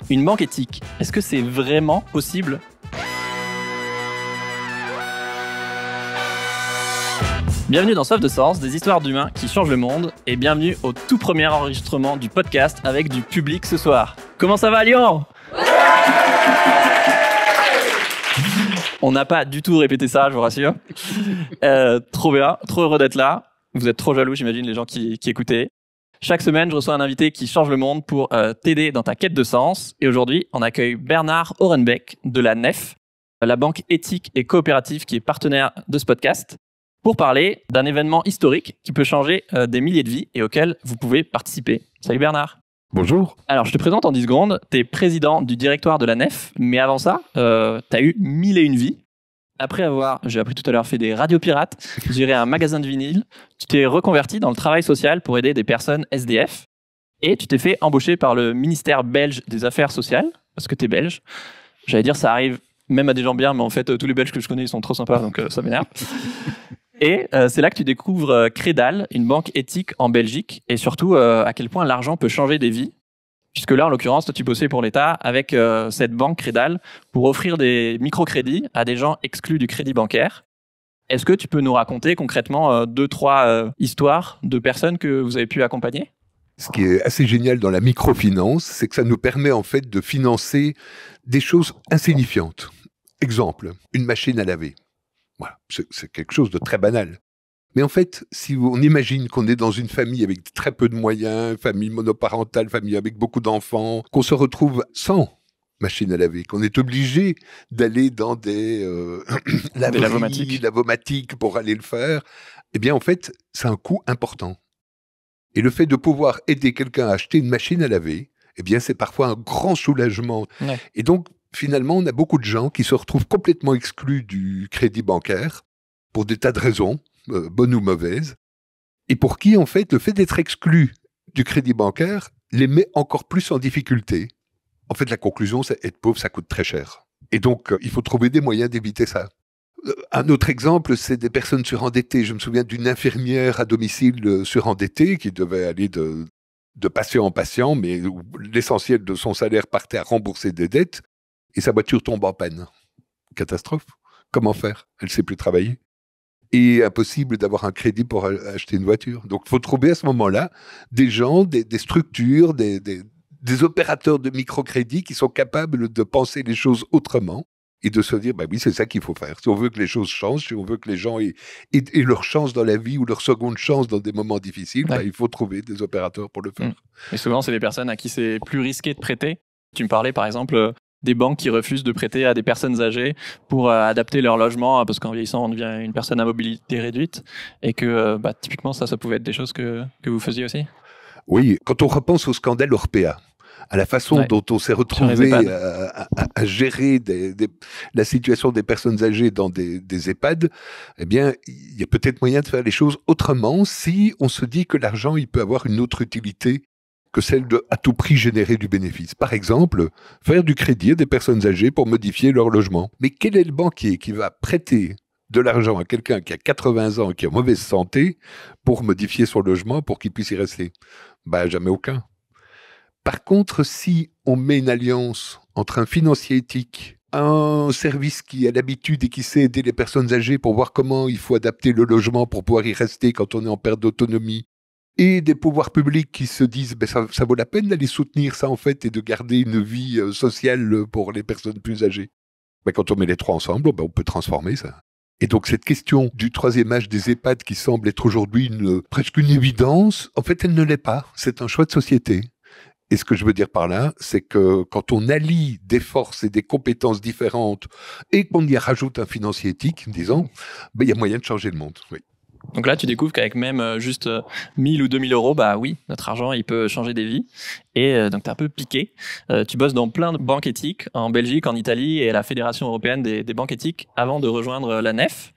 Une banque éthique, est-ce que c'est vraiment possible ? Bienvenue dans Soif de Sens, des histoires d'humains qui changent le monde, et bienvenue au tout premier enregistrement du podcast avec du public ce soir. Comment ça va, Lyon ? On n'a pas du tout répété ça, je vous rassure. Trop bien, trop heureux d'être là. Vous êtes trop jaloux, j'imagine, les gens qui écoutaient. Chaque semaine, je reçois un invité qui change le monde pour t'aider dans ta quête de sens. Et aujourd'hui, on accueille Bernard Orenbeck de la NEF, la banque éthique et coopérative qui est partenaire de ce podcast, pour parler d'un événement historique qui peut changer des milliers de vies et auquel vous pouvez participer. Salut Bernard. Bonjour. Alors, je te présente en 10 secondes. Tu es président du directoire de la NEF, mais avant ça, tu as eu 1001 vies. Après avoir, j'ai appris tout à l'heure, fait des radios pirates, géré un magasin de vinyle, tu t'es reconverti dans le travail social pour aider des personnes SDF et tu t'es fait embaucher par le ministère belge des Affaires sociales, parce que tu es belge. J'allais dire, ça arrive même à des gens bien, mais en fait, tous les Belges que je connais, ils sont trop sympas, donc ça m'énerve. Et c'est là que tu découvres Credal, une banque éthique en Belgique, et surtout à quel point l'argent peut changer des vies. Puisque là, en l'occurrence, toi, tu bossais pour l'État avec cette banque Credal pour offrir des microcrédits à des gens exclus du crédit bancaire. Est-ce que tu peux nous raconter concrètement 2-3 histoires de personnes que vous avez pu accompagner ? Ce qui est assez génial dans la microfinance, c'est que ça nous permet en fait de financer des choses insignifiantes. Exemple, une machine à laver. Voilà, c'est quelque chose de très banal. Mais en fait, si on imagine qu'on est dans une famille avec très peu de moyens, famille monoparentale, famille avec beaucoup d'enfants, qu'on se retrouve sans machine à laver, qu'on est obligé d'aller dans des lavomatiques pour aller le faire, eh bien en fait, c'est un coût important. Et le fait de pouvoir aider quelqu'un à acheter une machine à laver, eh bien c'est parfois un grand soulagement. Ouais. Et donc, finalement, on a beaucoup de gens qui se retrouvent complètement exclus du crédit bancaire pour des tas de raisons, bonnes ou mauvaises, et pour qui, en fait, le fait d'être exclu du crédit bancaire les met encore plus en difficulté. En fait, la conclusion, c'est être pauvre, ça coûte très cher. Et donc, il faut trouver des moyens d'éviter ça. Un autre exemple, c'est des personnes surendettées. Je me souviens d'une infirmière à domicile surendettée qui devait aller de patient en patient, mais l'essentiel de son salaire partait à rembourser des dettes, et sa voiture tombe en panne. Catastrophe. Comment faire ? Elle ne sait plus travailler. Et impossible d'avoir un crédit pour acheter une voiture. Donc, il faut trouver à ce moment-là des gens, des structures, des opérateurs de microcrédit qui sont capables de penser les choses autrement et de se dire, bah oui, c'est ça qu'il faut faire. Si on veut que les choses changent, si on veut que les gens aient leur chance dans la vie ou leur seconde chance dans des moments difficiles, ouais. Bah, il faut trouver des opérateurs pour le faire. Et souvent, c'est des personnes à qui c'est plus risqué de prêter. Tu me parlais, par exemple, des banques qui refusent de prêter à des personnes âgées pour adapter leur logement, parce qu'en vieillissant, on devient une personne à mobilité réduite, et que typiquement, ça pouvait être des choses que vous faisiez aussi. Oui, quand on repense au scandale Orpea, à la façon dont on s'est retrouvé à gérer la situation des personnes âgées dans des EHPAD, eh bien, il y a peut-être moyen de faire les choses autrement si on se dit que l'argent, il peut avoir une autre utilité que celle de à tout prix générer du bénéfice. Par exemple, faire du crédit à des personnes âgées pour modifier leur logement. Mais quel est le banquier qui va prêter de l'argent à quelqu'un qui a 80 ans et qui est en mauvaise santé pour modifier son logement pour qu'il puisse y rester ? Jamais aucun. Par contre, si on met une alliance entre un financier éthique, un service qui a l'habitude et qui sait aider les personnes âgées pour voir comment il faut adapter le logement pour pouvoir y rester quand on est en perte d'autonomie, et des pouvoirs publics qui se disent ça vaut la peine d'aller soutenir ça en fait et de garder une vie sociale pour les personnes plus âgées. Quand on met les trois ensemble, on peut transformer ça. Et donc cette question du troisième âge des EHPAD qui semble être aujourd'hui presque une évidence, en fait elle ne l'est pas. C'est un choix de société. Et ce que je veux dire par là, c'est que quand on allie des forces et des compétences différentes et qu'on y rajoute un financier éthique, disons, il y a moyen de changer le monde. Oui. Donc là, tu découvres qu'avec même juste 1000 ou 2000 euros, oui, notre argent, il peut changer des vies. Et donc, tu es un peu piqué. Tu bosses dans plein de banques éthiques, en Belgique, en Italie et à la Fédération européenne des banques éthiques avant de rejoindre la NEF.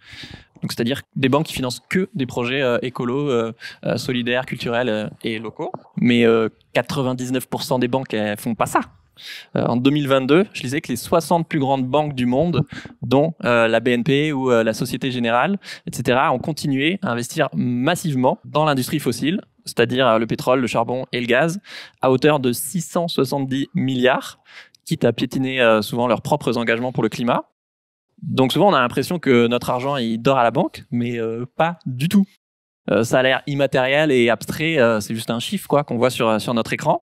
Donc, c'est-à-dire des banques qui financent que des projets écolos, solidaires, culturels et locaux. Mais 99% des banques, elles font pas ça. En 2022, je disais que les 60 plus grandes banques du monde, dont la BNP ou la Société Générale, etc., ont continué à investir massivement dans l'industrie fossile, c'est-à-dire le pétrole, le charbon et le gaz, à hauteur de 670 milliards, quitte à piétiner souvent leurs propres engagements pour le climat. Donc souvent, on a l'impression que notre argent, il dort à la banque, mais pas du tout. Ça a l'air immatériel et abstrait, c'est juste un chiffre quoi qu'on voit sur notre écran,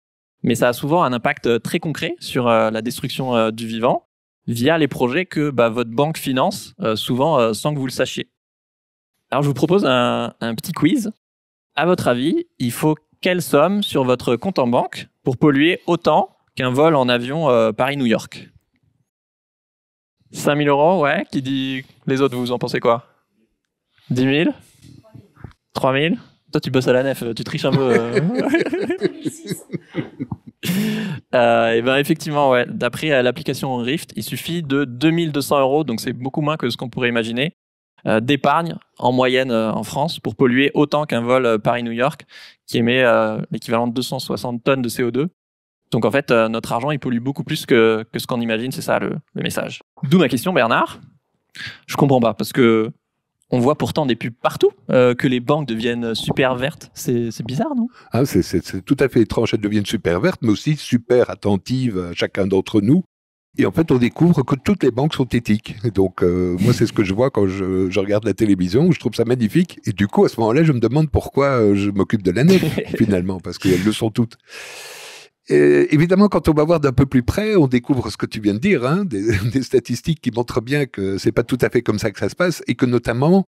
mais ça a souvent un impact très concret sur la destruction du vivant via les projets que votre banque finance, souvent sans que vous le sachiez. Alors je vous propose un petit quiz. À votre avis, il faut quelle somme sur votre compte en banque pour polluer autant qu'un vol en avion Paris-New York? 5 000 euros, ouais. Qui dit les autres, vous en pensez quoi? 10 000? 3 000? Toi, tu bosses à la nef, tu triches un peu. Et ben effectivement, ouais. D'après l'application Rift, il suffit de 2 200 euros, donc c'est beaucoup moins que ce qu'on pourrait imaginer, d'épargne en moyenne en France pour polluer autant qu'un vol Paris-New York qui émet l'équivalent de 260 tonnes de CO2. Donc en fait, notre argent, il pollue beaucoup plus que ce qu'on imagine, c'est ça le message. D'où ma question, Bernard. Je comprends pas, parce que on voit pourtant des pubs partout, que les banques deviennent super vertes. C'est bizarre, non? Ah, c'est tout à fait étrange, elles deviennent super vertes, mais aussi super attentives à chacun d'entre nous. Et en fait, on découvre que toutes les banques sont éthiques. Et donc, moi, c'est ce que je vois quand je regarde la télévision. Je trouve ça magnifique. Et du coup, à ce moment-là, je me demande pourquoi je m'occupe de la nef, finalement, parce qu'elles le sont toutes. Et évidemment, quand on va voir d'un peu plus près, on découvre ce que tu viens de dire, hein, des statistiques qui montrent bien que c'est pas tout à fait comme ça que ça se passe, et que notamment,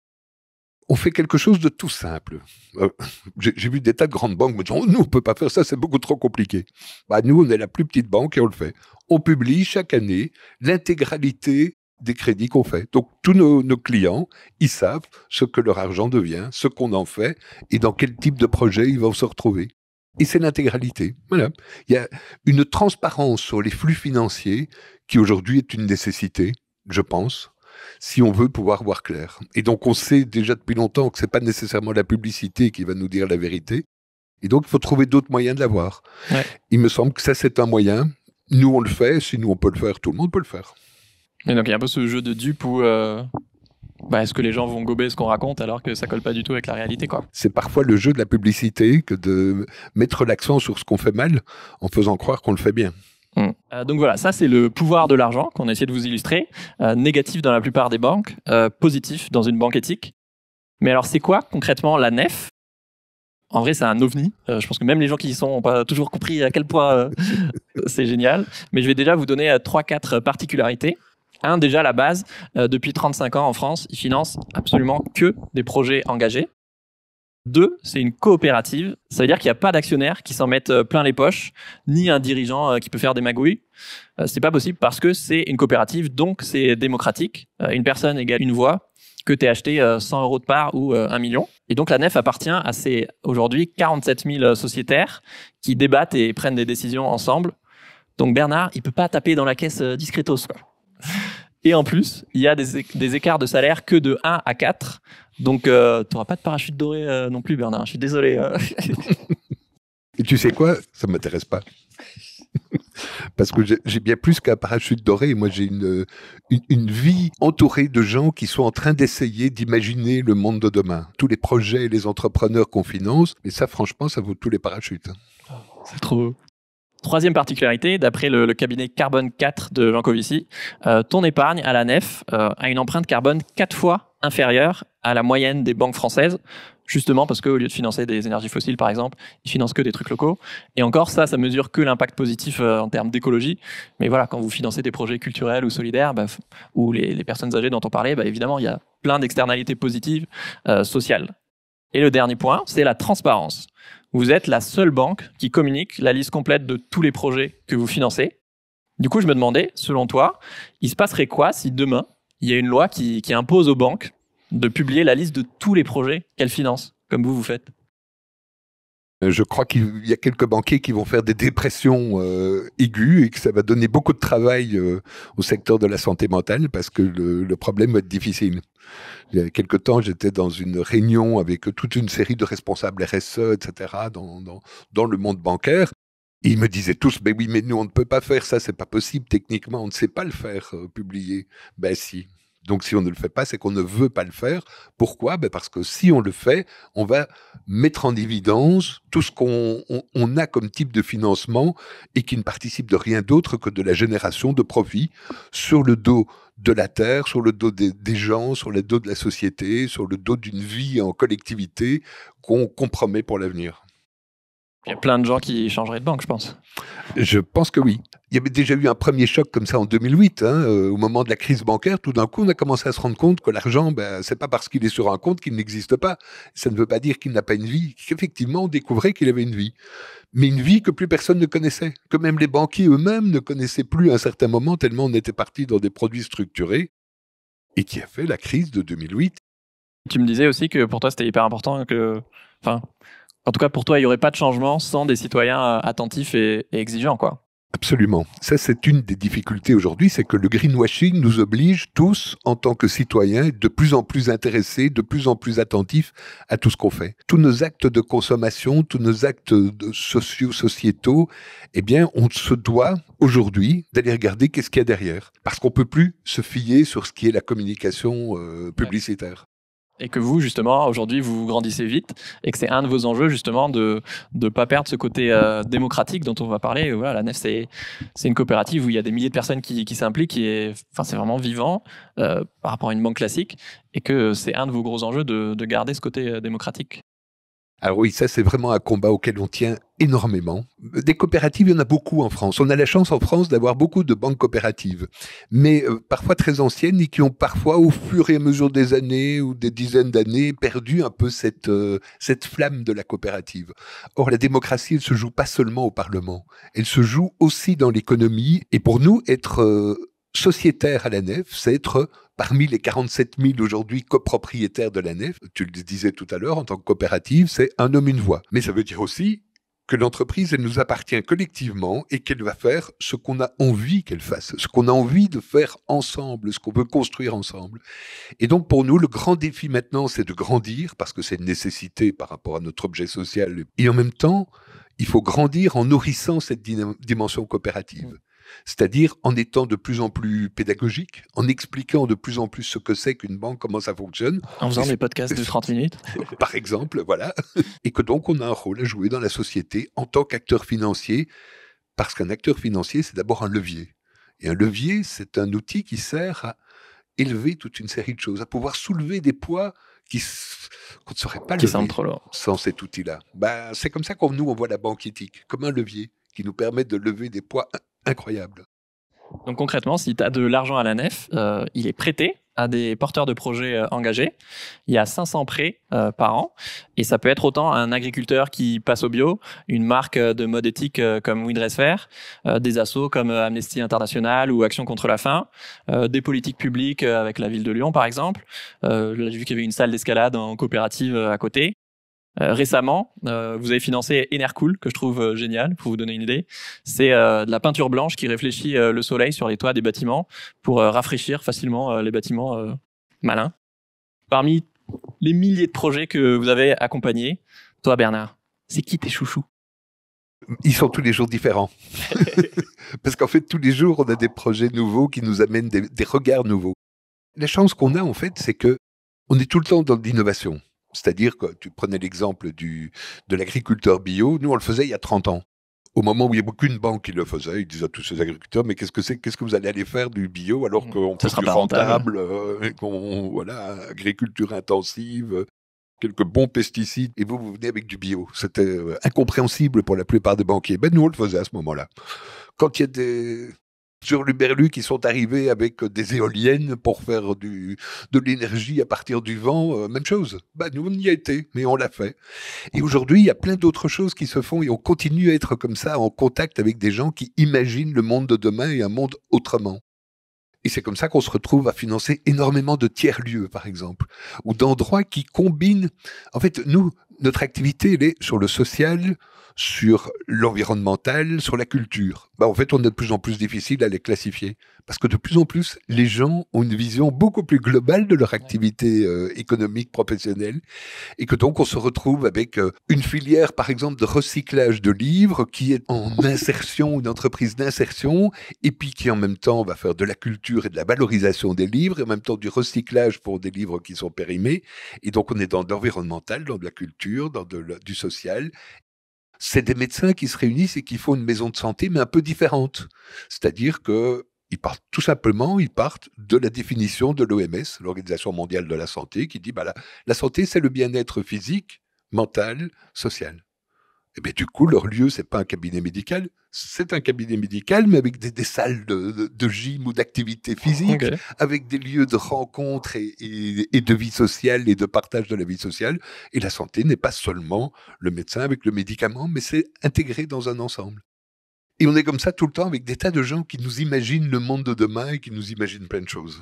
on fait quelque chose de tout simple. J'ai vu des tas de grandes banques me dire oh, « nous, on peut pas faire ça, c'est beaucoup trop compliqué ». Nous, on est la plus petite banque et on le fait. On publie chaque année l'intégralité des crédits qu'on fait. Donc, tous nos clients, ils savent ce que leur argent devient, ce qu'on en fait et dans quel type de projet ils vont se retrouver. Et c'est l'intégralité. Voilà. Il y a une transparence sur les flux financiers qui aujourd'hui est une nécessité, je pense, si on veut pouvoir voir clair. Et donc on sait déjà depuis longtemps que c'est pas nécessairement la publicité qui va nous dire la vérité. Et donc il faut trouver d'autres moyens de l'avoir. Ouais. Il me semble que ça c'est un moyen. Nous on le fait, si nous on peut le faire, tout le monde peut le faire. Et donc il y a un peu ce jeu de dupe où est-ce que les gens vont gober ce qu'on raconte alors que ça colle pas du tout avec la réalité, quoi. C'est parfois le jeu de la publicité que de mettre l'accent sur ce qu'on fait mal en faisant croire qu'on le fait bien. Donc voilà, ça c'est le pouvoir de l'argent qu'on a essayé de vous illustrer. Négatif dans la plupart des banques, positif dans une banque éthique. Mais alors c'est quoi concrètement la nef? En vrai c'est un ovni. Je pense que même les gens qui y sont n'ont pas toujours compris à quel point c'est génial. Mais je vais déjà vous donner 3-4 particularités. Déjà, la base, depuis 35 ans en France, ils financent absolument que des projets engagés. 2, c'est une coopérative. Ça veut dire qu'il n'y a pas d'actionnaires qui s'en mettent plein les poches, ni un dirigeant qui peut faire des magouilles. C'est pas possible parce que c'est une coopérative, donc c'est démocratique. Une personne égale une voix, que tu aies acheté 100 euros de part ou 1 million. Et donc la nef appartient à ces, aujourd'hui, 47 000 sociétaires qui débattent et prennent des décisions ensemble. Donc Bernard, il peut pas taper dans la caisse discretos, quoi. Et en plus, il y a des écarts de salaire que de 1 à 4. Donc, tu n'auras pas de parachute doré non plus, Bernard. Je suis désolé. Et tu sais quoi? Ça ne m'intéresse pas. Parce que j'ai bien plus qu'un parachute doré. Moi, j'ai une vie entourée de gens qui sont en train d'essayer d'imaginer le monde de demain. Tous les projets et les entrepreneurs qu'on finance. Et ça, franchement, ça vaut tous les parachutes. C'est trop beau. Troisième particularité, d'après le cabinet Carbone 4 de Jean Covici, ton épargne à la nef a une empreinte carbone 4 fois inférieure à la moyenne des banques françaises, justement parce qu'au lieu de financer des énergies fossiles, par exemple, ils financent que des trucs locaux. Et encore, ça mesure que l'impact positif en termes d'écologie. Mais voilà, quand vous financez des projets culturels ou solidaires, ou les personnes âgées dont on parlait, évidemment, il y a plein d'externalités positives sociales. Et le dernier point, c'est la transparence. Vous êtes la seule banque qui communique la liste complète de tous les projets que vous financez. Du coup, je me demandais, selon toi, il se passerait quoi si demain, il y a une loi qui impose aux banques de publier la liste de tous les projets qu'elles financent, comme vous faites? Je crois qu'il y a quelques banquiers qui vont faire des dépressions aiguës et que ça va donner beaucoup de travail au secteur de la santé mentale parce que le problème va être difficile. Il y a quelque temps, j'étais dans une réunion avec toute une série de responsables RSE, etc., dans le monde bancaire. Et ils me disaient tous, mais oui, mais nous, on ne peut pas faire ça, c'est pas possible, techniquement, on ne sait pas le faire publier. Ben si, Donc si on ne le fait pas, c'est qu'on ne veut pas le faire. Pourquoi ? Parce que si on le fait, on va mettre en évidence tout ce qu'on a comme type de financement et qui ne participe de rien d'autre que de la génération de profits sur le dos de la terre, sur le dos des gens, sur le dos de la société, sur le dos d'une vie en collectivité qu'on compromet pour l'avenir. Il y a plein de gens qui changeraient de banque, je pense. Je pense que oui. Il y avait déjà eu un premier choc comme ça en 2008, au moment de la crise bancaire. Tout d'un coup, on a commencé à se rendre compte que l'argent, c'est pas parce qu'il est sur un compte qu'il n'existe pas. Ça ne veut pas dire qu'il n'a pas une vie. Qu'effectivement, on découvrait qu'il avait une vie. Mais une vie que plus personne ne connaissait. Que même les banquiers eux-mêmes ne connaissaient plus à un certain moment, tellement on était parti dans des produits structurés. Et qui a fait la crise de 2008. Tu me disais aussi que pour toi, c'était hyper important que... Enfin, en tout cas, pour toi, il n'y aurait pas de changement sans des citoyens attentifs et exigeants, quoi. Absolument. Ça, c'est une des difficultés aujourd'hui, c'est que le greenwashing nous oblige tous, en tant que citoyens, de plus en plus intéressés, de plus en plus attentifs à tout ce qu'on fait. Tous nos actes de consommation, tous nos actes sociétaux, eh bien, on se doit aujourd'hui d'aller regarder qu'est-ce qu'il y a derrière. Parce qu'on peut plus se fier sur ce qui est la communication publicitaire. Et que vous, justement, aujourd'hui, vous grandissez vite et que c'est un de vos enjeux, justement, de ne pas perdre ce côté démocratique dont on va parler. Voilà, la Nef, c'est une coopérative où il y a des milliers de personnes qui s'impliquent, c'est vraiment vivant par rapport à une banque classique et que c'est un de vos gros enjeux de garder ce côté démocratique. Alors oui, ça c'est vraiment un combat auquel on tient énormément. Des coopératives, il y en a beaucoup en France. On a la chance en France d'avoir beaucoup de banques coopératives, mais parfois très anciennes et qui ont parfois, au fur et à mesure des années ou des dizaines d'années, perdu un peu cette flamme de la coopérative. Or, la démocratie, elle se joue pas seulement au Parlement, elle se joue aussi dans l'économie. Et pour nous, être sociétaire à la Nef, c'est être parmi les 47 000 aujourd'hui copropriétaires de la Nef. Tu le disais tout à l'heure, en tant que coopérative, c'est un homme, une voix. Mais ça veut dire aussi que l'entreprise, elle nous appartient collectivement et qu'elle va faire ce qu'on a envie qu'elle fasse, ce qu'on a envie de faire ensemble, ce qu'on veut construire ensemble. Et donc pour nous, le grand défi maintenant, c'est de grandir, parce que c'est une nécessité par rapport à notre objet social. Et en même temps, il faut grandir en nourrissant cette dimension coopérative. C'est-à-dire en étant de plus en plus pédagogique, en expliquant de plus en plus ce que c'est qu'une banque, comment ça fonctionne. En faisant des podcasts de 30 minutes. Par exemple, voilà. Et que donc on a un rôle à jouer dans la société en tant qu'acteur financier, parce qu'un acteur financier, c'est d'abord un levier. Et un levier, c'est un outil qui sert à élever toute une série de choses, à pouvoir soulever des poids qu'on ne saurait pas lever sans cet outil-là. C'est comme ça qu'on voit la banque éthique, comme un levier qui nous permet de lever des poids incroyable. Donc concrètement, si tu as de l'argent à la Nef, il est prêté à des porteurs de projets engagés. Il y a 500 prêts par an et ça peut être autant un agriculteur qui passe au bio, une marque de mode éthique comme Windress, des assos comme Amnesty International ou Action contre la faim, des politiques publiques avec la ville de Lyon par exemple. J'ai vu qu'il y avait une salle d'escalade en coopérative à côté. Récemment, vous avez financé Enercool, que je trouve génial, pour vous donner une idée. C'est de la peinture blanche qui réfléchit le soleil sur les toits des bâtiments pour rafraîchir facilement les bâtiments malins. Parmi les milliers de projets que vous avez accompagnés, toi Bernard, c'est qui tes chouchous ? Ils sont tous les jours différents. Parce qu'en fait, tous les jours, on a des projets nouveaux qui nous amènent des regards nouveaux. La chance qu'on a, en fait, c'est que on est tout le temps dans l'innovation. C'est-à-dire que tu prenais l'exemple de l'agriculteur bio, nous on le faisait il y a 30 ans. Au moment où il n'y a aucune banque qui le faisait, ils disaient à tous ces agriculteurs, mais qu'est-ce que vous allez aller faire du bio alors qu'on peut plus rentable, agriculture intensive, quelques bons pesticides, et vous venez avec du bio. C'était incompréhensible pour la plupart des banquiers. Nous on le faisait à ce moment-là. Quand il y a des hurluberlus qui sont arrivés avec des éoliennes pour faire de l'énergie à partir du vent, même chose. Nous, on y a été, mais on l'a fait. Et aujourd'hui, il y a plein d'autres choses qui se font et on continue à être comme ça, en contact avec des gens qui imaginent le monde de demain et un monde autrement. Et c'est comme ça qu'on se retrouve à financer énormément de tiers-lieux, par exemple, ou d'endroits qui combinent... En fait, nous, Notre activité, elle est sur le social, sur l'environnemental, sur la culture. En fait, on est de plus en plus difficile à les classifier. Parce que de plus en plus, les gens ont une vision beaucoup plus globale de leur activité économique, professionnelle. Et que donc, on se retrouve avec une filière, par exemple, de recyclage de livres qui est en insertion, une entreprise d'insertion, et puis qui, en même temps, va faire de la culture et de la valorisation des livres, et en même temps du recyclage pour des livres qui sont périmés. Et donc, on est dans de l'environnemental, dans de la culture, dans du social. C'est des médecins qui se réunissent et qui font une maison de santé, mais un peu différente. C'est-à-dire que ils partent de la définition de l'OMS, l'Organisation mondiale de la santé, qui dit la santé, c'est le bien-être physique, mental, social. Et bien du coup, leur lieu, c'est pas un cabinet médical, c'est un cabinet médical, mais avec des salles de gym ou d'activité physique, avec des lieux de rencontre et de vie sociale et de partage de la vie sociale. Et la santé n'est pas seulement le médecin avec le médicament, mais c'est intégré dans un ensemble. Et on est comme ça tout le temps avec des tas de gens qui nous imaginent le monde de demain et qui nous imaginent plein de choses.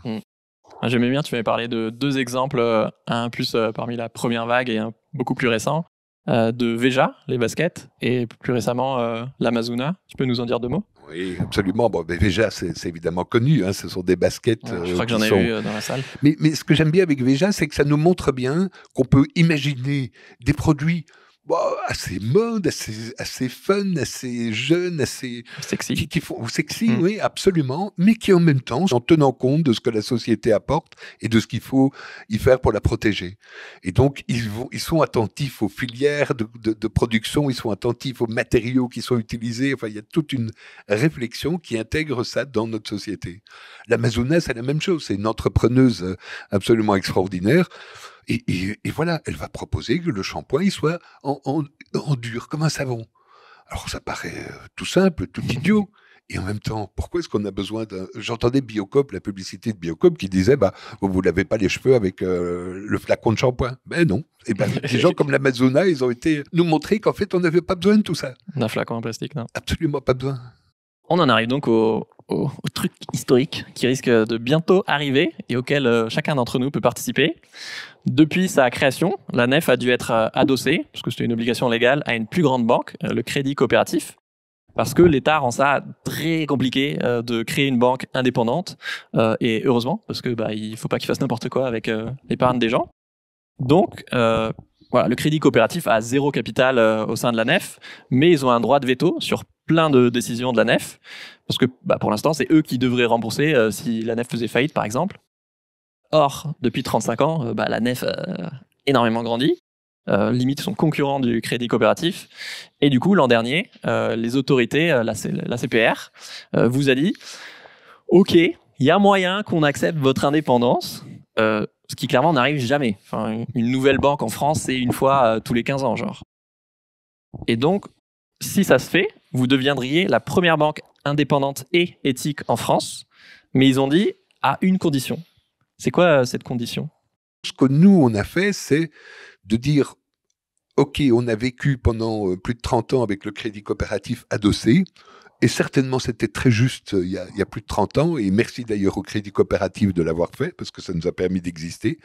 J'aimais bien, tu m'avais parlé de 2 exemples, un plus parmi la première vague et un beaucoup plus récent, de Veja, les baskets, et plus récemment l'Amazona. Tu peux nous en dire 2 mots ? Oui, absolument. Veja, c'est évidemment connu. Ce sont des baskets. Je crois que j'en ai vu dans la salle. Mais ce que j'aime bien avec Veja, c'est que ça nous montre bien qu'on peut imaginer des produits assez mode, assez fun, assez jeune, assez sexy. Qui font sexy, oui, absolument, mais qui en même temps, en tenant compte de ce que la société apporte et de ce qu'il faut y faire pour la protéger. Et donc, ils sont attentifs aux filières de production, ils sont attentifs aux matériaux qui sont utilisés. Enfin, il y a toute une réflexion qui intègre ça dans notre société. L'Amazona, c'est la même chose. C'est une entrepreneuse absolument extraordinaire. Et voilà, elle va proposer que le shampoing il soit en dur, comme un savon. Alors ça paraît tout simple, tout idiot. Et en même temps, pourquoi est-ce qu'on a besoin d'un... J'entendais Biocop, la publicité de Biocop, qui disait vous lavez pas les cheveux avec le flacon de shampoing. Ben non. Et des gens comme l'Amazona, ils ont été nous montrer qu'en fait, on n'avait pas besoin de tout ça. D'un flacon en plastique, non ? Absolument pas besoin. On en arrive donc au truc historique qui risque de bientôt arriver et auquel chacun d'entre nous peut participer. Depuis sa création, la Nef a dû être adossée, parce que c'était une obligation légale, à une plus grande banque, le Crédit Coopératif, parce que l'État rend ça très compliqué de créer une banque indépendante, et heureusement, parce que il faut pas qu'il fasse n'importe quoi avec l'épargne des gens. Donc, voilà, le Crédit Coopératif a 0 capital au sein de la Nef, mais ils ont un droit de veto sur plein de décisions de la Nef, parce que pour l'instant, c'est eux qui devraient rembourser si la Nef faisait faillite, par exemple. Or, depuis 35 ans, la Nef a énormément grandi, limite son concurrent du Crédit Coopératif, et du coup, l'an dernier, les autorités, la CPR, vous a dit « Ok, il y a moyen qu'on accepte votre indépendance », ce qui clairement n'arrive jamais. Enfin, une nouvelle banque en France, c'est une fois tous les 15 ans, genre. Et donc, si ça se fait, vous deviendriez la première banque indépendante et éthique en France, mais ils ont dit à une condition. C'est quoi cette condition ? Ce que nous, on a fait, c'est de dire OK, on a vécu pendant plus de 30 ans avec le Crédit Coopératif adossé, et certainement c'était très juste il y a plus de 30 ans, et merci d'ailleurs au Crédit Coopératif de l'avoir fait, parce que ça nous a permis d'exister.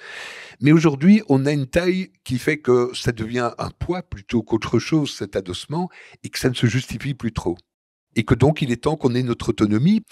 Mais aujourd'hui, on a une taille qui fait que ça devient un poids plutôt qu'autre chose, cet adossement, et que ça ne se justifie plus trop. Et que donc, il est temps qu'on ait notre autonomie.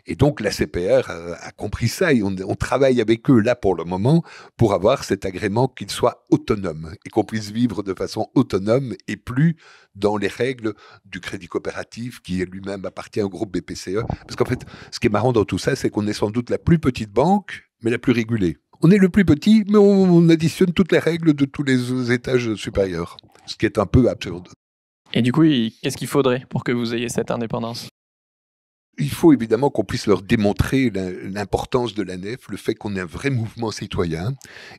Et donc, la CPR a compris ça et on travaille avec eux là pour le moment pour avoir cet agrément qu'il soit autonome et qu'on puisse vivre de façon autonome et plus dans les règles du Crédit Coopératif qui lui-même appartient au groupe BPCE. Parce qu'en fait, ce qui est marrant dans tout ça, c'est qu'on est sans doute la plus petite banque, mais la plus régulée. On est le plus petit, mais on additionne toutes les règles de tous les étages supérieurs, ce qui est un peu absurde. Et du coup, qu'est-ce qu'il faudrait pour que vous ayez cette indépendance ? Il faut évidemment qu'on puisse leur démontrer l'importance de la Nef, le fait qu'on ait un vrai mouvement citoyen.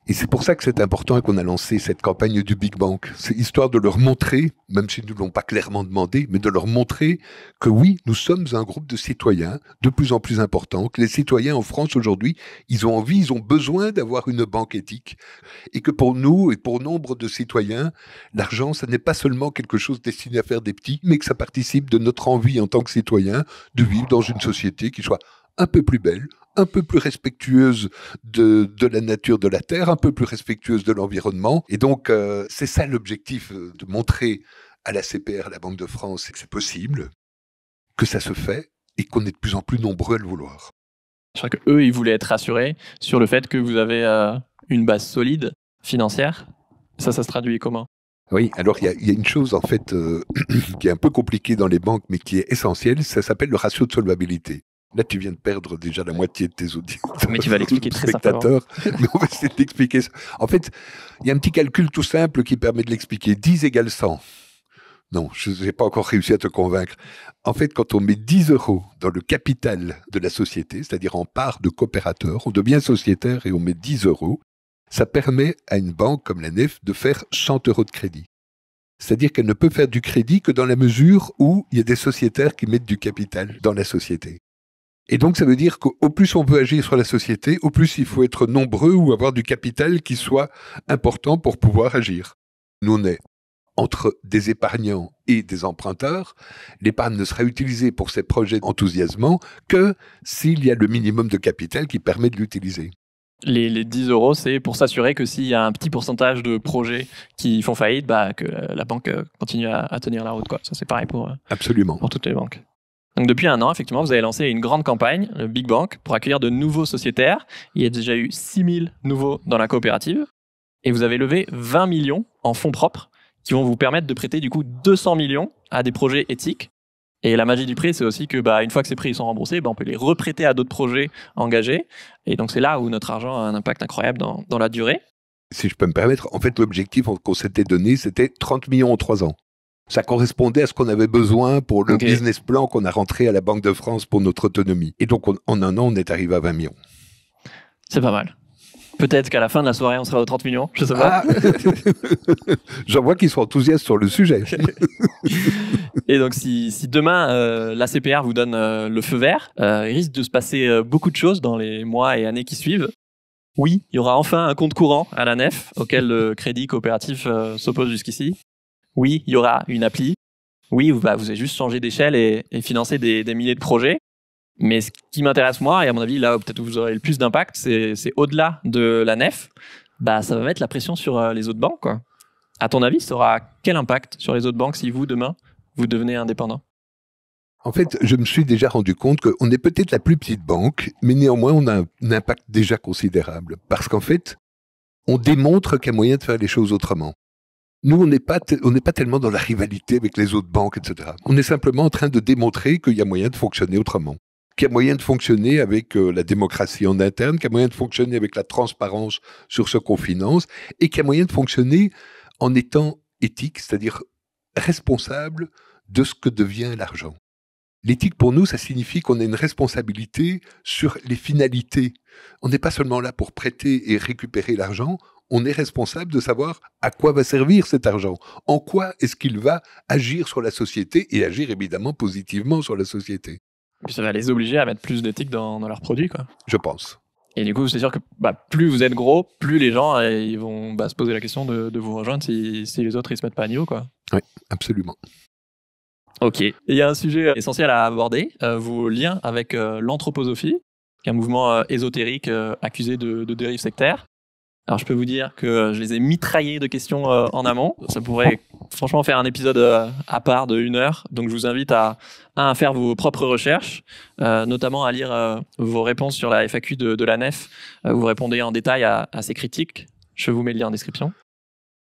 Et c'est pour ça que c'est important et qu'on a lancé cette campagne du Big Bank. C'est histoire de leur montrer, même s'ils ne l'ont pas clairement demandé, mais de leur montrer que oui, nous sommes un groupe de citoyens de plus en plus important, que les citoyens en France aujourd'hui, ils ont envie, ils ont besoin d'avoir une banque éthique. Et que pour nous et pour nombre de citoyens, l'argent, ça n'est pas seulement quelque chose destiné à faire des petits, mais que ça participe de notre envie en tant que citoyens de vivre mettez-vous dans une société qui soit un peu plus belle, un peu plus respectueuse de la nature de la Terre, un peu plus respectueuse de l'environnement. Et donc, c'est ça l'objectif, de montrer à la CPR, à la Banque de France, que c'est possible, que ça se fait et qu'on est de plus en plus nombreux à le vouloir. Je crois qu'eux, ils voulaient être rassurés sur le fait que vous avez une base solide financière. Ça se traduit comment ? Oui, alors il y a une chose en fait qui est un peu compliquée dans les banques, mais qui est essentielle, ça s'appelle le ratio de solvabilité. Là, tu viens de perdre déjà la moitié de tes auditeurs. Mais tu vas l'expliquer très simplement. Mais on va essayer de l'expliquer. En fait, il y a un petit calcul tout simple qui permet de l'expliquer. 10 égale 100. Non, je n'ai pas encore réussi à te convaincre. En fait, quand on met 10 € dans le capital de la société, c'est-à-dire en part de coopérateur, on devient sociétaire et on met 10 €, ça permet à une banque comme la Nef de faire 100 € de crédit. C'est-à-dire qu'elle ne peut faire du crédit que dans la mesure où il y a des sociétaires qui mettent du capital dans la société. Et donc, ça veut dire qu'au plus on veut agir sur la société, au plus il faut être nombreux ou avoir du capital qui soit important pour pouvoir agir. Nous, on est entre des épargnants et des emprunteurs. L'épargne ne sera utilisée pour ces projets enthousiasmants que s'il y a le minimum de capital qui permet de l'utiliser. Les 10 €, c'est pour s'assurer que s'il y a un petit pourcentage de projets qui font faillite, que la banque continue à tenir la route, quoi. Ça, c'est pareil pour toutes les banques. Donc depuis 1 an, effectivement, vous avez lancé une grande campagne, le Big Bank, pour accueillir de nouveaux sociétaires. Il y a déjà eu 6000 nouveaux dans la coopérative. Et vous avez levé 20 millions en fonds propres qui vont vous permettre de prêter du coup 200 millions à des projets éthiques. Et la magie du prêt, c'est aussi que une fois que ces prêts sont remboursés, on peut les reprêter à d'autres projets engagés. Et donc c'est là où notre argent a un impact incroyable dans la durée. Si je peux me permettre, en fait, l'objectif qu'on s'était donné, c'était 30 millions en 3 ans. Ça correspondait à ce qu'on avait besoin pour le business plan qu'on a rentré à la Banque de France pour notre autonomie. Et donc, en 1 an, on est arrivé à 20 millions. C'est pas mal. Peut-être qu'à la fin de la soirée, on sera aux 30 millions, je sais pas. J'en vois qu'ils sont enthousiastes sur le sujet. Et donc, si demain, la CPR vous donne le feu vert, il risque de se passer beaucoup de choses dans les mois et années qui suivent. Oui, il y aura enfin un compte courant à la Nef, auquel le crédit coopératif s'oppose jusqu'ici. Oui, il y aura une appli. Oui, vous avez juste changé d'échelle et financé des milliers de projets. Mais ce qui m'intéresse moi, et à mon avis là où peut-être vous aurez le plus d'impact, c'est au-delà de la Nef, ça va mettre la pression sur les autres banques, quoi. À ton avis, ça aura quel impact sur les autres banques si vous, demain, vous devenez indépendant ? En fait, je me suis déjà rendu compte qu'on est peut-être la plus petite banque, mais néanmoins, on a un impact déjà considérable. Parce qu'en fait, on démontre qu'il y a moyen de faire les choses autrement. Nous, on n'est pas tellement dans la rivalité avec les autres banques, etc. On est simplement en train de démontrer qu'il y a moyen de fonctionner autrement. Qu'il y a moyen de fonctionner avec la démocratie en interne, qu'il y a moyen de fonctionner avec la transparence sur ce qu'on finance, et qu'il y a moyen de fonctionner en étant éthique, c'est-à-dire responsable de ce que devient l'argent. L'éthique, pour nous, ça signifie qu'on a une responsabilité sur les finalités. On n'est pas seulement là pour prêter et récupérer l'argent, on est responsable de savoir à quoi va servir cet argent, en quoi est-ce qu'il va agir sur la société et agir évidemment positivement sur la société. Puis ça va les obliger à mettre plus d'éthique dans leurs produits, quoi. Je pense. Et du coup, c'est sûr que plus vous êtes gros, plus les gens ils vont se poser la question de vous rejoindre si les autres ils se mettent pas à niveau, quoi. Oui, absolument. Ok. Et il y a un sujet essentiel à aborder, vos liens avec l'anthroposophie, qui est un mouvement ésotérique accusé de dérive sectaire. Alors, je peux vous dire que je les ai mitraillés de questions en amont. Ça pourrait franchement faire un épisode à part de 1 heure. Donc, je vous invite à faire vos propres recherches, notamment à lire vos réponses sur la FAQ de la Nef. Vous répondez en détail à ces critiques. Je vous mets le lien en description.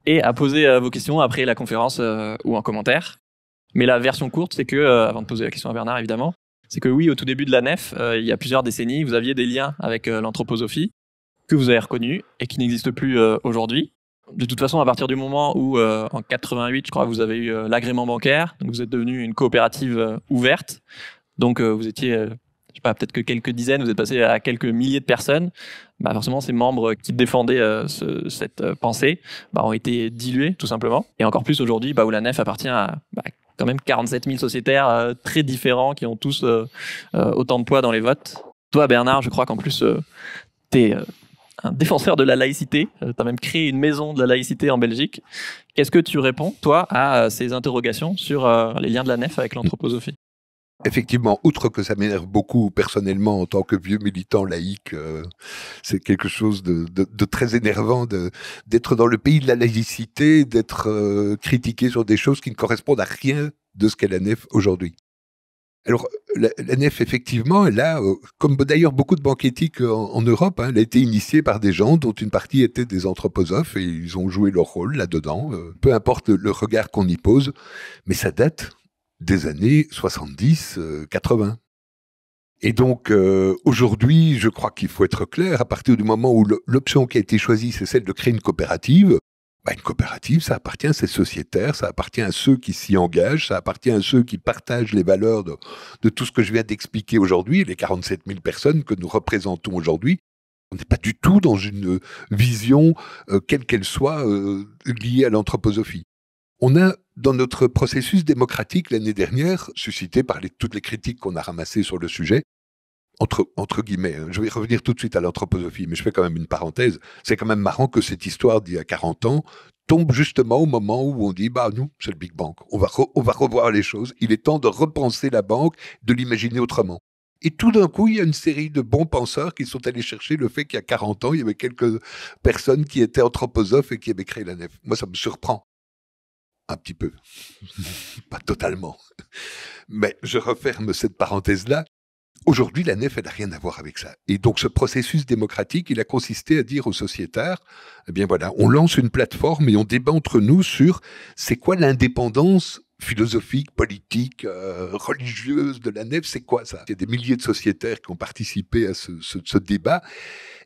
Et à poser vos questions après la conférence ou en commentaire. Mais la version courte, c'est que, avant de poser la question à Bernard, évidemment, c'est que oui, au tout début de la Nef, il y a plusieurs décennies, vous aviez des liens avec l'anthroposophie que vous avez reconnu et qui n'existe plus aujourd'hui. De toute façon, à partir du moment où, en 88, je crois, vous avez eu l'agrément bancaire, donc vous êtes devenu une coopérative ouverte, donc vous étiez, je sais pas, peut-être que quelques dizaines, vous êtes passé à quelques milliers de personnes, forcément, ces membres qui défendaient cette pensée ont été dilués, tout simplement. Et encore plus aujourd'hui, où la Nef appartient à quand même 47 000 sociétaires très différents qui ont tous autant de poids dans les votes. Toi, Bernard, je crois qu'en plus, t'es un défenseur de la laïcité, tu as même créé une maison de la laïcité en Belgique. Qu'est-ce que tu réponds, toi, à ces interrogations sur les liens de la Nef avec l'anthroposophie ? Effectivement, outre que ça m'énerve beaucoup personnellement en tant que vieux militant laïque, c'est quelque chose de très énervant d'être dans le pays de la laïcité, d'être critiqué sur des choses qui ne correspondent à rien de ce qu'est la nef aujourd'hui. Alors, la nef, effectivement, elle a, comme d'ailleurs beaucoup de banques éthiques en Europe, elle a été initiée par des gens dont une partie étaient des anthroposophes et ils ont joué leur rôle là-dedans, peu importe le regard qu'on y pose, mais ça date des années 70, 80. Et donc, aujourd'hui, je crois qu'il faut être clair, à partir du moment où l'option qui a été choisie, c'est celle de créer une coopérative, une coopérative, ça appartient à ses sociétaires, ça appartient à ceux qui s'y engagent, ça appartient à ceux qui partagent les valeurs de tout ce que je viens d'expliquer aujourd'hui, les 47 000 personnes que nous représentons aujourd'hui. On n'est pas du tout dans une vision, quelle qu'elle soit, liée à l'anthroposophie. On a, dans notre processus démocratique l'année dernière, suscité par toutes les critiques qu'on a ramassées sur le sujet, entre guillemets, je vais revenir tout de suite à l'anthroposophie, mais je fais quand même une parenthèse, c'est quand même marrant que cette histoire d'il y a 40 ans tombe justement au moment où on dit, nous, c'est le Big Bang, on va revoir les choses, il est temps de repenser la banque, de l'imaginer autrement. Et tout d'un coup, il y a une série de bons penseurs qui sont allés chercher le fait qu'il y a 40 ans, il y avait quelques personnes qui étaient anthroposophes et qui avaient créé la nef. Moi, ça me surprend. Un petit peu. Pas totalement. Mais je referme cette parenthèse-là. Aujourd'hui, la nef, elle n'a rien à voir avec ça. Et donc, ce processus démocratique, il a consisté à dire aux sociétaires, eh bien voilà, on lance une plateforme et on débat entre nous sur c'est quoi l'indépendance philosophique, politique, religieuse de la nef, c'est quoi ça? Il y a des milliers de sociétaires qui ont participé à ce débat.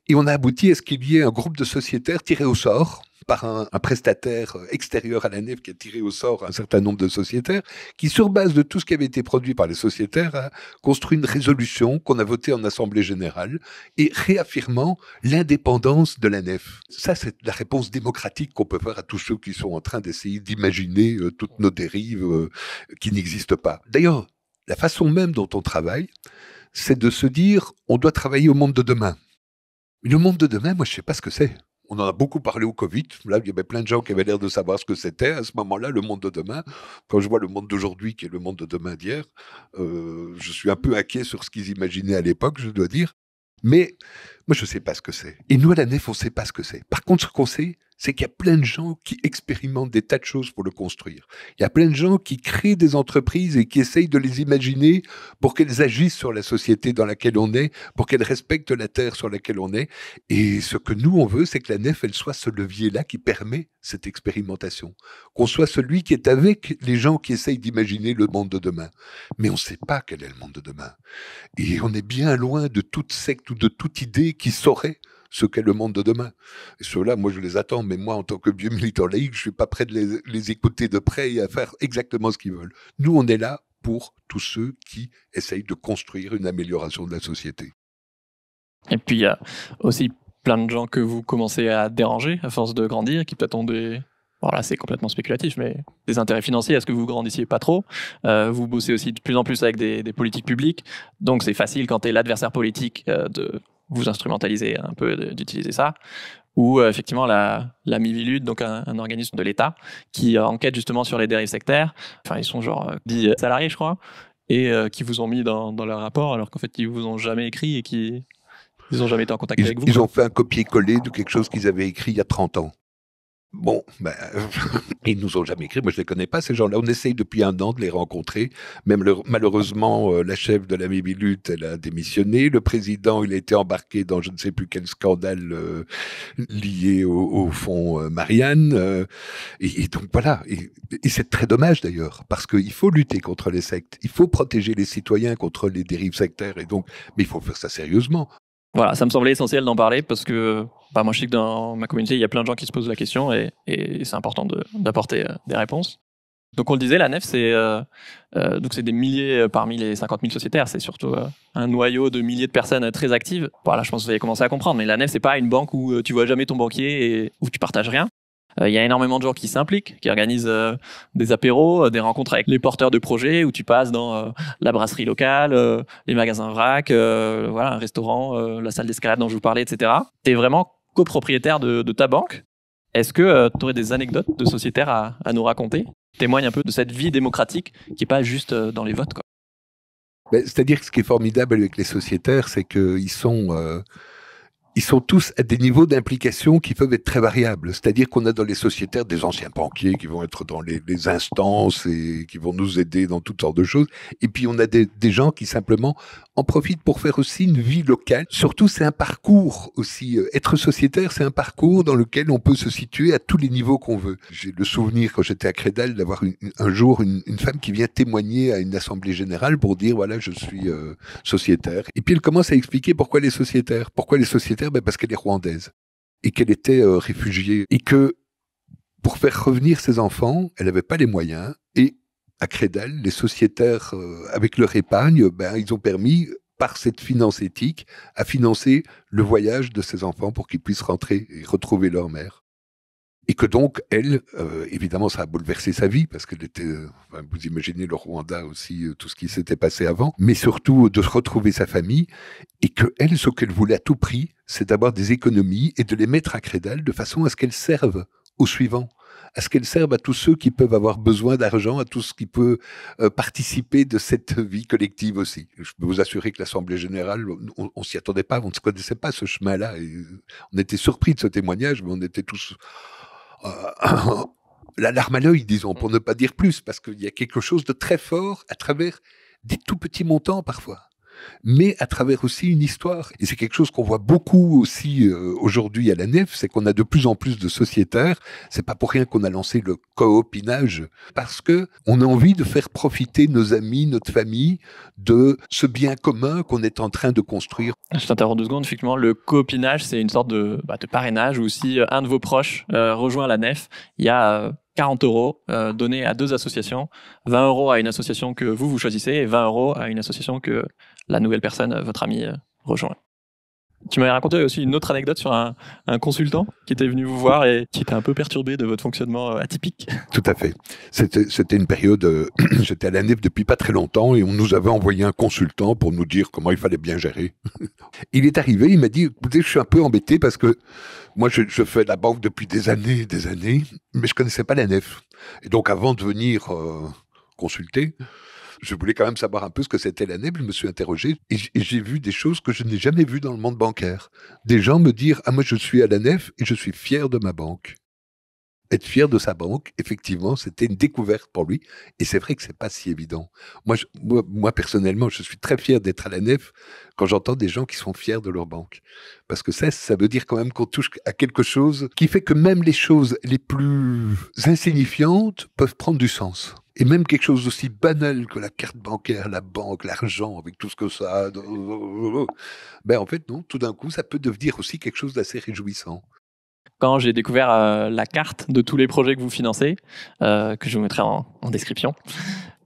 Et on a abouti à ce qu'il y ait un groupe de sociétaires tirés au sort par un prestataire extérieur à la nef qui a tiré au sort un certain nombre de sociétaires, qui, sur base de tout ce qui avait été produit par les sociétaires, a construit une résolution qu'on a votée en Assemblée générale et réaffirmant l'indépendance de la nef. Ça, c'est la réponse démocratique qu'on peut faire à tous ceux qui sont en train d'essayer d'imaginer toutes nos dérives qui n'existent pas. D'ailleurs, la façon même dont on travaille, c'est de se dire on doit travailler au monde de demain. Mais le monde de demain, moi, je ne sais pas ce que c'est. On en a beaucoup parlé au Covid. Là, il y avait plein de gens qui avaient l'air de savoir ce que c'était. À ce moment-là, le monde de demain, quand je vois le monde d'aujourd'hui qui est le monde de demain d'hier, je suis un peu inquiet sur ce qu'ils imaginaient à l'époque, je dois dire. Mais moi, je ne sais pas ce que c'est. Et nous, à la nef, on ne sait pas ce que c'est. Par contre, ce qu'on sait, c'est qu'il y a plein de gens qui expérimentent des tas de choses pour le construire. Il y a plein de gens qui créent des entreprises et qui essayent de les imaginer pour qu'elles agissent sur la société dans laquelle on est, pour qu'elles respectent la terre sur laquelle on est. Et ce que nous, on veut, c'est que la nef, elle soit ce levier-là qui permet cette expérimentation. Qu'on soit celui qui est avec les gens qui essayent d'imaginer le monde de demain. Mais on ne sait pas quel est le monde de demain. Et on est bien loin de toute secte ou de toute idée qui saurait ce qu'est le monde de demain. Et ceux-là, moi, je les attends, mais moi, en tant que vieux militant laïque, je suis pas prêt de les écouter de près et à faire exactement ce qu'ils veulent. Nous, on est là pour tous ceux qui essayent de construire une amélioration de la société. Et puis, il y a aussi plein de gens que vous commencez à déranger à force de grandir, qui peut-être ont des... Bon, là, c'est complètement spéculatif, mais des intérêts financiers, est-ce que vous grandissiez pas trop? Vous bossez aussi de plus en plus avec des politiques publiques, donc c'est facile quand tu es l'adversaire politique de vous instrumentaliser un peu, d'utiliser ça. Ou effectivement la Miviludes, donc un organisme de l'État qui enquête justement sur les dérives sectaires. Enfin, ils sont genre 10 salariés, je crois, et qui vous ont mis dans leur rapport, alors qu'en fait, ils vous ont jamais écrit et qu'ils n'ont jamais été en contact avec vous. Ils ont fait un copier-coller de quelque chose qu'ils avaient écrit il y a 30 ans. Bon, ils nous ont jamais écrit. Moi, je les connais pas, ces gens-là. On essaye depuis 1 an de les rencontrer. Même malheureusement, la chef de la Miviludes, elle a démissionné. Le président, il a été embarqué dans je ne sais plus quel scandale lié au fonds Marianne. Et donc voilà. Et c'est très dommage d'ailleurs, parce qu'il faut lutter contre les sectes. Il faut protéger les citoyens contre les dérives sectaires. Et donc, mais il faut faire ça sérieusement. Voilà, ça me semblait essentiel d'en parler parce que moi je sais que dans ma communauté il y a plein de gens qui se posent la question et c'est important d'apporter des réponses. Donc on le disait, la nef donc c'est des milliers parmi les 50 000 sociétaires, c'est surtout un noyau de milliers de personnes très actives. Voilà, je pense que vous avez commencé à comprendre, mais la nef c'est pas une banque où tu vois jamais ton banquier et où tu partages rien. Il y a énormément de gens qui s'impliquent, qui organisent des apéros, des rencontres avec les porteurs de projets où tu passes dans la brasserie locale, les magasins vrac, voilà, un restaurant, la salle d'escalade dont je vous parlais, etc. Tu es vraiment copropriétaire de ta banque. Est-ce que tu aurais des anecdotes de sociétaires à nous raconter? Témoigne un peu de cette vie démocratique qui n'est pas juste dans les votes, quoi. C'est-à-dire que ce qui est formidable avec les sociétaires, c'est qu'ils ils sont tous à des niveaux d'implication qui peuvent être très variables. C'est-à-dire qu'on a dans les sociétaires des anciens banquiers qui vont être dans les instances et qui vont nous aider dans toutes sortes de choses. Et puis on a des gens qui simplement en profitent pour faire aussi une vie locale. Surtout, c'est un parcours aussi. Être sociétaire, c'est un parcours dans lequel on peut se situer à tous les niveaux qu'on veut. J'ai le souvenir, quand j'étais à Crédal, d'avoir un jour une femme qui vient témoigner à une assemblée générale pour dire, voilà, je suis sociétaire. Et puis elle commence à expliquer pourquoi elle est sociétaire. Pourquoi elle est sociétaire? Parce qu'elle est rwandaise et qu'elle était réfugiée et que pour faire revenir ses enfants, elle n'avait pas les moyens. Et à Crédal, les sociétaires, avec leur épargne, ils ont permis, par cette finance éthique, à financer le voyage de ses enfants pour qu'ils puissent rentrer et retrouver leur mère. Et que donc, elle, évidemment, ça a bouleversé sa vie, parce qu'elle était, vous imaginez le Rwanda aussi, tout ce qui s'était passé avant, mais surtout de retrouver sa famille, et que elle, ce qu'elle voulait à tout prix, c'est d'avoir des économies et de les mettre à Crédal de façon à ce qu'elles servent aux suivants, à ce qu'elles servent à tous ceux qui peuvent avoir besoin d'argent, à tout ce qui peut participer de cette vie collective aussi. Je peux vous assurer que l'Assemblée générale, on s'y attendait pas, on ne se connaissait pas ce chemin-là, et on était surpris de ce témoignage, mais on était tous... la larme à l'œil, disons, pour ne pas dire plus, parce qu'il y a quelque chose de très fort à travers des tout petits montants parfois, mais à travers aussi une histoire. Et c'est quelque chose qu'on voit beaucoup aussi aujourd'hui à la Nef, c'est qu'on a de plus en plus de sociétaires. C'est pas pour rien qu'on a lancé le coopinage, parce que on a envie de faire profiter nos amis, notre famille, de ce bien commun qu'on est en train de construire. Je t'interromps 2 secondes. Effectivement, le coopinage, c'est une sorte de parrainage où si un de vos proches rejoint la Nef, il y a 40 € donnés à 2 associations, 20 € à une association que vous choisissez et 20 € à une association que la nouvelle personne, votre ami, rejoint. Tu m'avais raconté aussi une autre anecdote sur un consultant qui était venu vous voir et qui était un peu perturbé de votre fonctionnement atypique. Tout à fait. C'était une période, j'étais à la Nef depuis pas très longtemps et on nous avait envoyé un consultant pour nous dire comment il fallait bien gérer. Il est arrivé, il m'a dit, écoutez, je suis un peu embêté parce que moi, je fais la banque depuis des années, mais je connaissais pas la Nef. Et donc, avant de venir consulter, je voulais quand même savoir un peu ce que c'était la Nef. Je me suis interrogé et j'ai vu des choses que je n'ai jamais vues dans le monde bancaire. Des gens me dire, ah, moi, je suis à la Nef et je suis fier de ma banque. Être fier de sa banque, effectivement, c'était une découverte pour lui. Et c'est vrai que c'est pas si évident. Moi, personnellement, je suis très fier d'être à la Nef quand j'entends des gens qui sont fiers de leur banque. Parce que ça veut dire quand même qu'on touche à quelque chose qui fait que même les choses les plus insignifiantes peuvent prendre du sens. Et même quelque chose d'aussi banal que la carte bancaire, la banque, l'argent, avec tout ce que ça a, en fait, non, tout d'un coup, ça peut devenir aussi quelque chose d'assez réjouissant. Quand j'ai découvert la carte de tous les projets que vous financez, que je vous mettrai en description,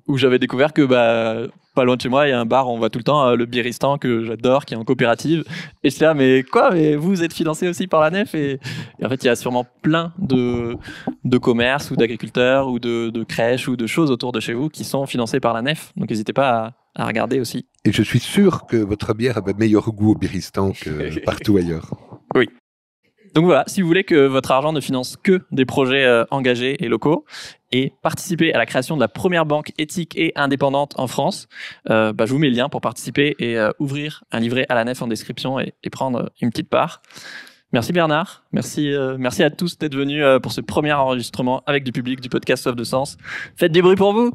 où j'avais découvert que pas loin de chez moi, il y a un bar où on va tout le temps, le Biristan, que j'adore, qui est en coopérative. Et je suis là, mais quoi? Mais vous êtes financé aussi par la Nef et en fait, il y a sûrement plein de commerces ou d'agriculteurs ou de crèches ou de choses autour de chez vous qui sont financés par la Nef. Donc, n'hésitez pas à regarder aussi. Et je suis sûr que votre bière avait meilleur goût au Biristan que partout ailleurs. Oui. Donc voilà, si vous voulez que votre argent ne finance que des projets engagés et locaux et participer à la création de la première banque éthique et indépendante en France, je vous mets le lien pour participer et ouvrir un livret à la Nef en description et prendre une petite part. Merci Bernard, merci à tous d'être venus pour ce premier enregistrement avec du public du podcast Soif de Sens. Faites du bruit pour vous.